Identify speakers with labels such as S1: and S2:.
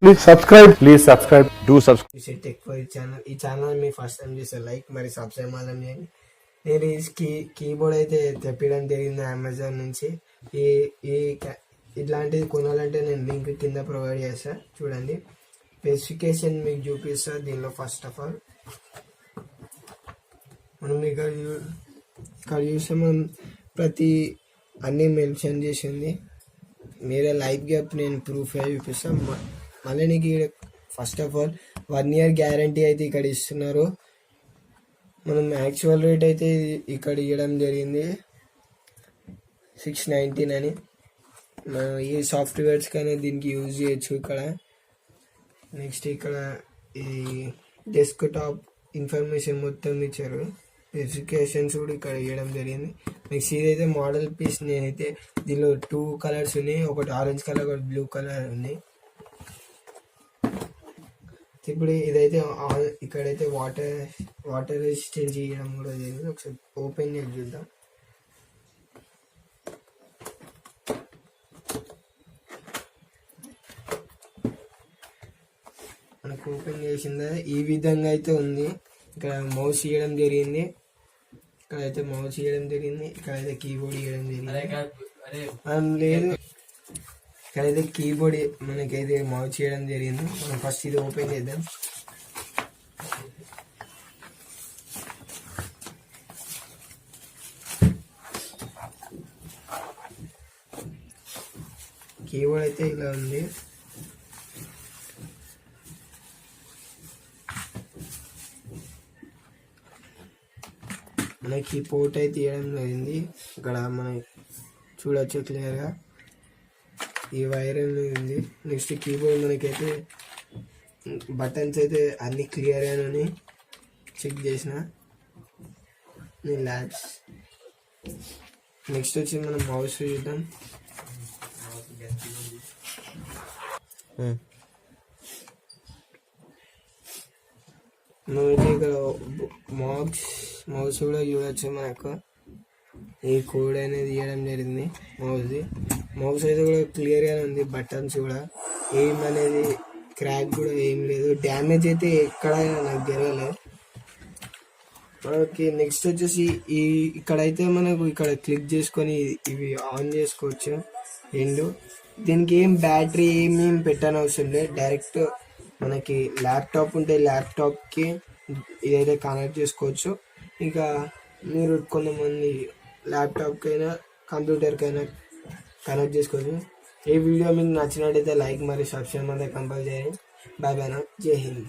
S1: Please subscribe. Please subscribe. Do subscribe.
S2: ఎక్కువ ఈ channel మీ first time చేస్తే లైక్ మరి సబ్స్క్రైబ్ మాత్రం చేయండి. నేను ఈ కీబోర్డ్ అయితే తెప్పించడం జరిగింది అమెజాన్ నుంచి. ఈ ఈ ఇట్లాంటిది కొనాలంటే నేను లింక్ కింద ప్రొవైడ్ చేస్తాను, చూడండి. స్పెసిఫికేషన్ మీకు చూపిస్తా. దీనిలో ఫస్ట్ ఆఫ్ ఆల్ మనం ఇక్కడ చూస్తే మనం ప్రతి అన్నీ మెన్షన్ చేసింది. మీరే లైవ్ గ్యాప్ నేను ప్రూఫ్ చూపిస్తాను. మళ్ళీ నీకు first of all 1 year guarantee అయితే ఇక్కడ ఇస్తున్నారు. మనం యాక్చువల్ రేట్ అయితే ఇక్కడ ఇవ్వడం జరిగింది 619 అని. మనం ఈ సాఫ్ట్వేర్స్ కానీ దీనికి యూజ్ చేయొచ్చు. ఇక్కడ నెక్స్ట్ ఇక్కడ ఈ డెస్క్టాప్ ఇన్ఫర్మేషన్ మొత్తం ఇచ్చారు. స్పెసిఫికేషన్స్ కూడా ఇక్కడ ఇవ్వడం జరిగింది. నెక్స్ట్ ఇదైతే మోడల్ పీస్. నేనైతే దీనిలో 2 కలర్స్ ఉన్నాయి, ఒకటి ఆరెంజ్ కలర్ ఒకటి బ్లూ కలర్ ఉన్నాయి. ఇప్పుడు ఇదైతే ఇక్కడైతే వాటర్ రెసిస్టెన్స్ చేయడం కూడా జరిగింది. ఒకసారి ఓపెన్ చేసి చూద్దాం. మనకు ఓపెన్ చేసిందా ఈ విధంగా అయితే ఉంది. ఇక్కడ మౌస్ ఇవ్వడం జరిగింది, ఇక్కడైతే మౌస్ ఇవ్వడం జరిగింది, ఇక్కడైతే కీబోర్డ్ ఇవ్వడం జరిగింది. లేదు, ఇక్కడైతే కీబోర్డ్ మనకైతే మౌస్ చేయడం జరిగింది. మనం ఫస్ట్ ఇది ఓపెన్ చేద్దాం. కీబోర్డ్ అయితే ఇలా ఉంది. మనకి పోర్ట్ అయితే తీయడం జరిగింది. ఇక్కడ మనం చూడొచ్చు క్లియర్గా ఈ వైర్ అనేది ఉంది. నెక్స్ట్ కీబోర్డ్ మనకైతే బటన్స్ అయితే అన్ని క్లియర్గానే చెక్ చేసిన ల్యాబ్స్. నెక్స్ట్ వచ్చి మనం మౌస్ చూద్దాం. మనమైతే ఇక్కడ మౌస్ కూడా చూడొచ్చు. మనకు ఈ కోడ్ అనేది ఇవ్వడం జరిగింది మౌస్ అయితే కూడా క్లియర్గానే ఉంది. బటన్స్ కూడా ఏం అనేది క్రాక్ కూడా ఏం లేదు, డ్యామేజ్ అయితే ఎక్కడ నాకు జరగలేదు. మనకి నెక్స్ట్ వచ్చేసి ఇక్కడైతే మనకు ఇక్కడ క్లిక్ చేసుకొని ఇవి ఆన్ చేసుకోవచ్చు రెండు. దీనికి ఏం బ్యాటరీ ఏమేమి పెట్టని అవసరం లేదు, డైరెక్ట్ మనకి ల్యాప్టాప్ ఉంటే ల్యాప్టాప్కి ఇదైతే కనెక్ట్ చేసుకోవచ్చు. ఇంకా మీరు కొంతమంది ల్యాప్టాప్కైనా కంప్యూటర్కైనా కనెక్ట్ చేసుకోవచ్చు. ఈ వీడియో మీకు నచ్చినట్టయితే లైక్ మరియు సబ్స్క్రైబ్ అయితే కంపల్సరీ. బాయ్ బాయ్, జై హింద్.